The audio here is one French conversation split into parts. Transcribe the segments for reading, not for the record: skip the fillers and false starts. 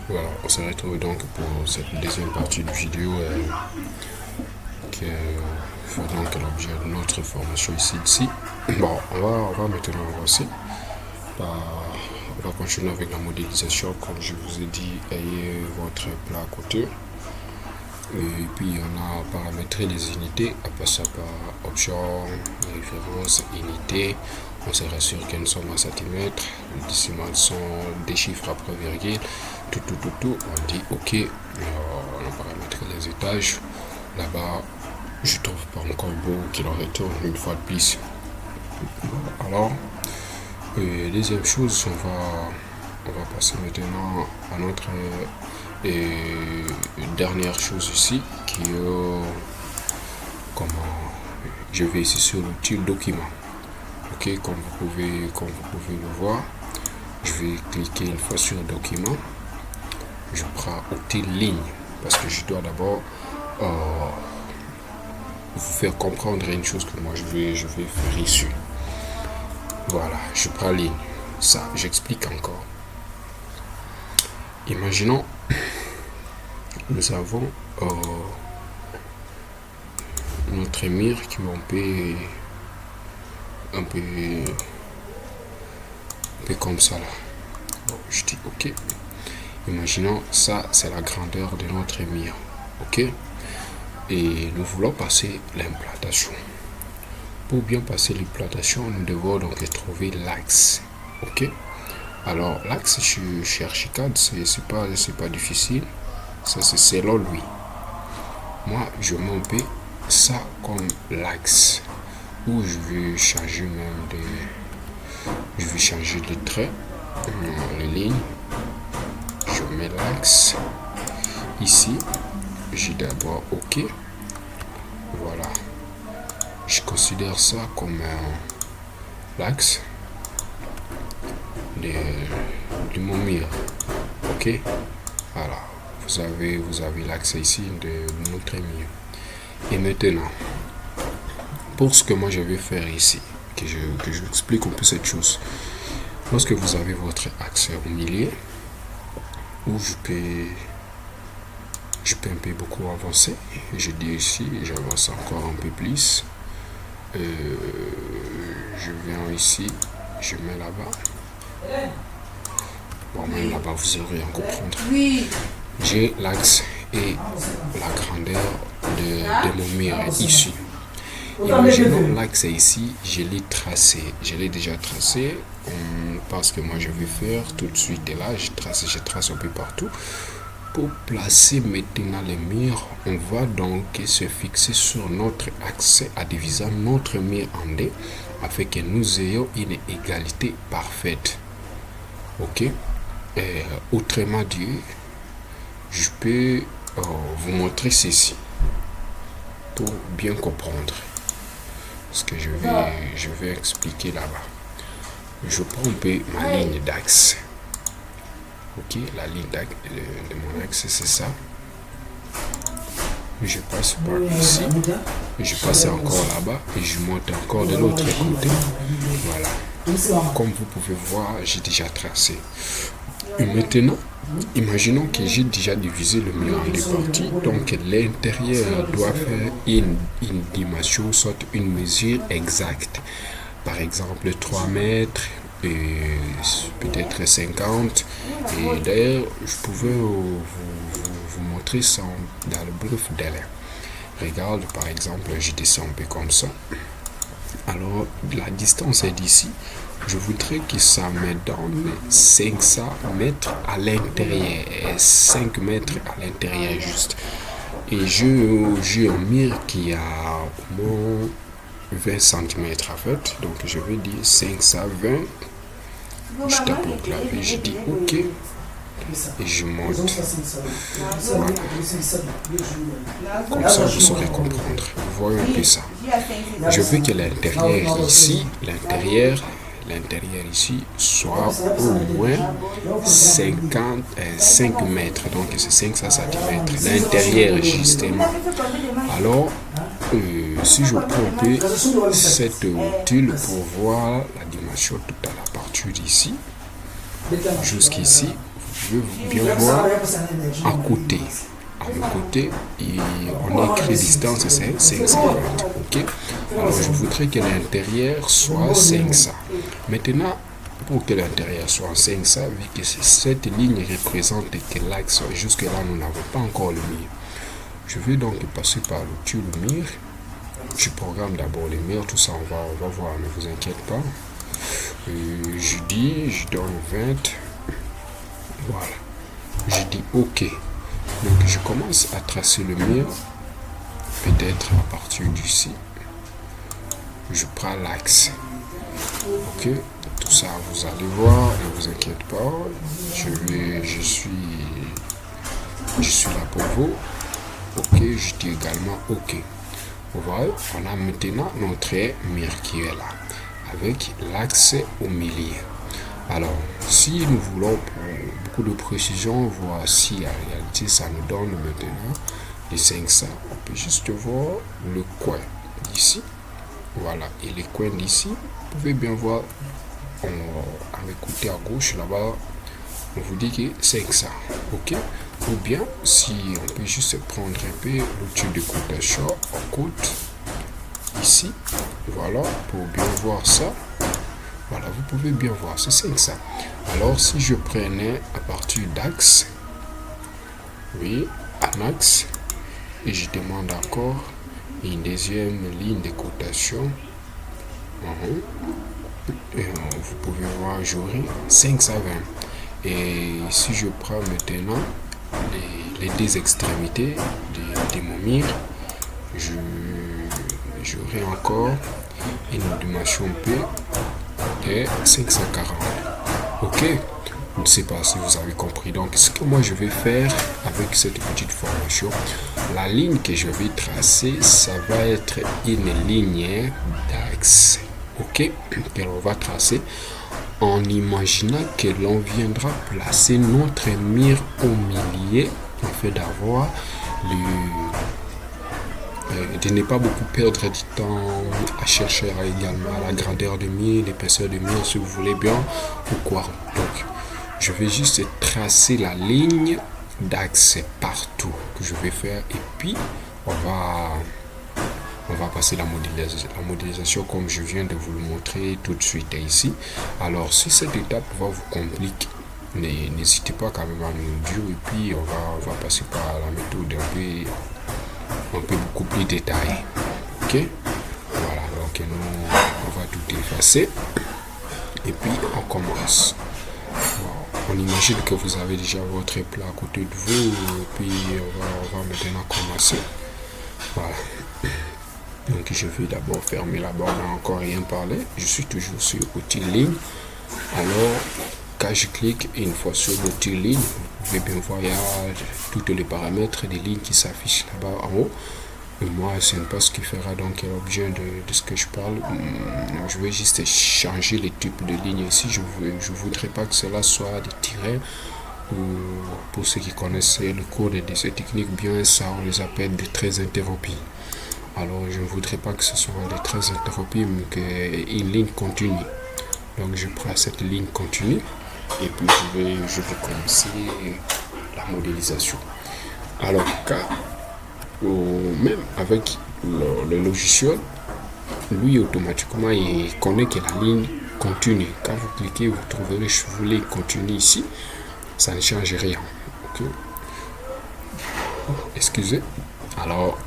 Voilà, on se retrouve donc pour cette deuxième partie de vidéo qui fait donc l'objet de notre formation ici. Bon, on va maintenant avancer. On va continuer avec la modélisation. Comme je vous ai dit, ayez votre plat à côté. Et puis on a paramétré les unités, à passer par option, référence, unité. On se rassure qu'elles sont en centimètres, les décimales sont des chiffres après virgule, tout. On dit OK, on a paramétré les étages. Là-bas, je trouve pas encore beau qu'il en retourne une fois de plus. Alors, deuxième chose, on va passer maintenant à notre dernière chose ici, qui est comment je vais ici sur l'outil document. Ok, comme vous pouvez le voir, je vais cliquer une fois sur document. Je prends outil ligne parce que je dois d'abord vous faire comprendre une chose que moi je vais faire ici. Voilà, je prends ligne. Ça, j'explique encore. Imaginons, nous avons notre mur qui est un peu comme ça là. Bon, je dis OK. Imaginons ça, c'est la grandeur de notre mur. OK. Et nous voulons passer l'implantation. Pour bien passer l'implantation, nous devons donc trouver l'axe. OK. Alors l'axe chez Archicad, c'est pas difficile. Ça c'est selon lui. Moi je mets ça comme l'axe. Où je vais changer même les traits, les lignes. Je mets l'axe ici. J'ai d'abord OK. Voilà. Je considère ça comme l'axe de mon mur. OK. Voilà. Vous avez l'axe ici de notre mur. Et maintenant, pour ce que moi je vais faire ici, que je vous explique un peu cette chose. Lorsque vous avez votre axe au milieu, où je peux un peu beaucoup avancer, je dis ici, j'avance encore un peu plus. Je viens ici, je mets là-bas. Bon, même là-bas, vous aurez à comprendre. J'ai l'axe et la grandeur de mon mur ici. Imaginons l'axe ici, je l'ai déjà tracé, parce que moi je vais faire tout de suite là, je trace un peu partout. Pour placer maintenant les murs, on va donc se fixer sur notre axe à diviser notre mur en deux, afin que nous ayons une égalité parfaite. Ok. Autrement dit, je peux vous montrer ceci pour bien comprendre ce que je vais expliquer là-bas. Je prends un peu ma ligne d'axe. Ok, la ligne d'axe de mon axe, c'est ça. Je passe par ici. Je passe encore là-bas et je monte encore de l'autre côté. Voilà. Comme vous pouvez voir, j'ai déjà tracé. Et maintenant, imaginons que j'ai déjà divisé le mur en deux parties. Donc l'intérieur doit faire une dimension, soit une mesure exacte. Par exemple 3 mètres et peut-être 50. Et d'ailleurs, je pouvais vous montrer ça dans le bref délai. Regarde, par exemple, je descends un peu comme ça. Alors, la distance est d'ici. Je voudrais que ça me donne 500 mètres à l'intérieur. 5 mètres à l'intérieur juste. Et j'ai un mur qui a au moins 20 cm en fait. Donc, je vais dire 520. Je tape au clavier, je dis OK. Et je monte. Voilà. Comme ça, vous saurez comprendre. Vous voyez un peu ça. Je veux que l'intérieur ici, l'intérieur ici soit au moins 5 mètres. Donc, c'est 500 cm. L'intérieur, justement. Alors, si je prends un peu cette outil pour voir la dimension toute à la partie d'ici, jusqu'ici, pouvez bien voir à côté. À mon côté, on a écrit distance, c'est 550. Ok? Alors, je voudrais que l'intérieur soit 500. Maintenant, pour que l'intérieur soit 500, vu que cette ligne représente que l'axe, jusque-là, nous n'avons pas encore le mur. Je vais donc passer par le mur. Je programme d'abord les murs, tout ça, on va voir, ne vous inquiétez pas. Je donne 20. Voilà. Je dis OK. Donc, je commence à tracer le mur. Peut-être à partir d'ici. Je prends l'axe. OK. Tout ça, vous allez voir, ne vous inquiétez pas. Je suis là pour vous. OK. Je dis également OK. Vous voyez, on a maintenant notre mur qui est là, avec l'axe au milieu. Alors, si nous voulons pour beaucoup de précision, voir si en réalité ça nous donne maintenant les 500, on peut juste voir le coin d'ici. Voilà, et les coins d'ici, vous pouvez bien voir, à mes côtés à gauche là-bas, on vous dit que 500. OK? Ou bien, si on peut juste prendre un peu l'outil de cotation en côte, ici, voilà, pour bien voir ça. Voilà, vous pouvez bien voir, c'est 500. Alors, si je prenais à partir d'axe, oui, un axe, et je demande encore une deuxième ligne de cotation, et vous pouvez voir, j'aurai 520. Et si je prends maintenant les deux extrémités de mon mur, j'aurai encore une dimension P de 540. OK? Je ne sais pas si vous avez compris. Donc, ce que moi je vais faire avec cette petite formation, la ligne que je vais tracer, ça va être une ligne d'axe. OK? Que l'on va tracer en imaginant que l'on viendra placer notre mur au milieu, en fait d'avoir de ne pas beaucoup perdre du temps à chercher également la grandeur de mur, l'épaisseur de mur, si vous voulez bien, ou quoi. Donc, je vais juste tracer la ligne d'axe partout que je vais faire, et puis on va passer la modélisation comme je viens de vous le montrer tout de suite ici. Alors, si cette étape va vous compliquer, n'hésitez pas quand même à nous dire, et puis on va passer par la méthode un peu beaucoup plus détaillée. OK? Voilà, donc on va tout effacer, et puis on commence. Bon, on imagine que vous avez déjà votre plat à côté de vous, et puis on va maintenant commencer. Voilà. Donc je vais d'abord fermer la barre, encore rien parler. Je suis toujours sur outil ligne. Alors quand je clique une fois sur l'outil ligne, vous pouvez bien voir, il y a tous les paramètres des lignes qui s'affichent là-bas en haut. Et moi, ce n'est pas ce qui fera donc l'objet de ce que je parle. Je vais juste changer les types de lignes ici. Je ne voudrais pas que cela soit des tirets. Pour ceux qui connaissent le cours de ces techniques, bien ça, on les appelle des traits interrompus. Alors, je ne voudrais pas que ce soit des traits interrompus, mais qu'une ligne continue. Donc, je prends cette ligne continue, et puis je vais commencer la modélisation. Alors, même avec le logiciel, lui, automatiquement, il connaît que la ligne continue. Quand vous cliquez, vous trouverez chevalet continue ici. Ça ne change rien. Okay. Excusez. Alors,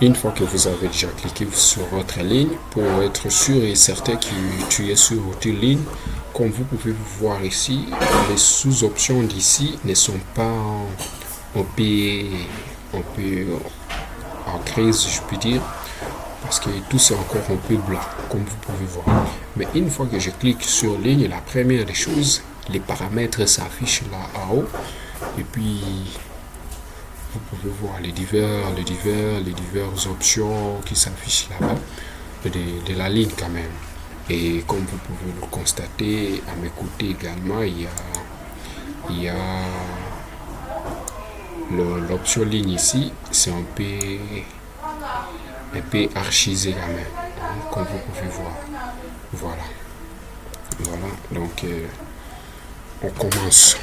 une fois que vous avez déjà cliqué sur votre ligne, pour être sûr et certain que tu es sur votre ligne, comme vous pouvez voir ici, les sous-options d'ici ne sont pas en crise, je peux dire, parce que tout c'est encore un peu blanc, comme vous pouvez voir. Mais une fois que je clique sur ligne, la première des choses, les paramètres s'affichent là en haut, et puis vous pouvez voir les diverses options qui s'affichent là-bas de la ligne quand même. Et comme vous pouvez le constater, à mes côtés également, il y a l'option ligne ici, c'est un peu archisé quand même, hein, comme vous pouvez voir. Voilà. Donc on commence.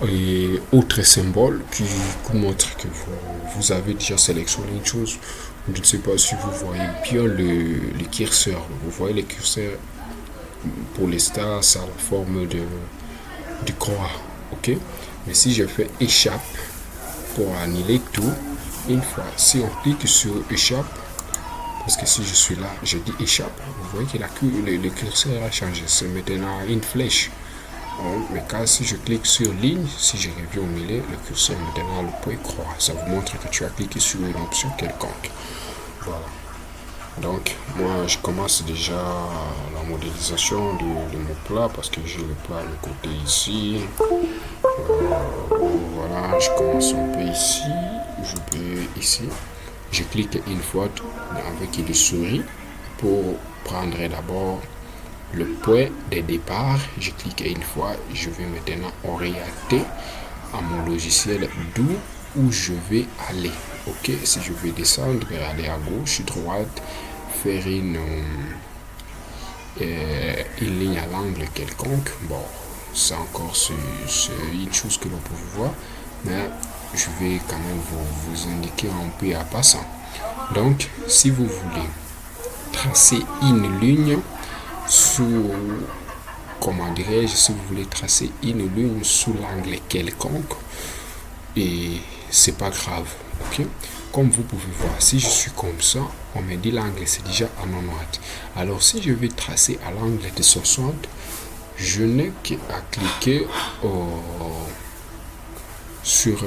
Et autre symbole qui vous montre que vous avez déjà sélectionné une chose. Je ne sais pas si vous voyez bien le curseur. Vous voyez le curseur pour les stars, ça a la forme de croix. Ok? Mais si je fais échappe pour annuler tout, une fois, si on clique sur échappe, parce que si je suis là, je dis échappe, vous voyez que le curseur a changé. C'est maintenant une flèche. Mais quand si je clique sur ligne, si je reviens au milieu, le curseur est maintenant le point croix. Ça vous montre que tu as cliqué sur une option quelconque. Voilà. Donc, moi, je commence déjà la modélisation de mon plat parce que j'ai le plat de côté ici. Voilà, je commence un peu ici. Je vais ici. Je clique une fois avec le souris pour prendre d'abord le point de départ. Je clique une fois. Je vais maintenant orienter à mon logiciel d'où je vais aller. Ok, si je vais descendre, aller à gauche, droite, faire une ligne à l'angle quelconque. Bon, c'est encore une chose que l'on peut voir, mais je vais quand même vous indiquer un peu à passant. Donc, si vous voulez tracer une ligne sous, comment dirais-je, si vous voulez tracer une ligne sous l'angle quelconque, et c'est pas grave, ok? Comme vous pouvez voir, si je suis comme ça, on me dit l'angle c'est déjà à 90. Alors si je vais tracer à l'angle de 60, je n'ai qu'à cliquer sur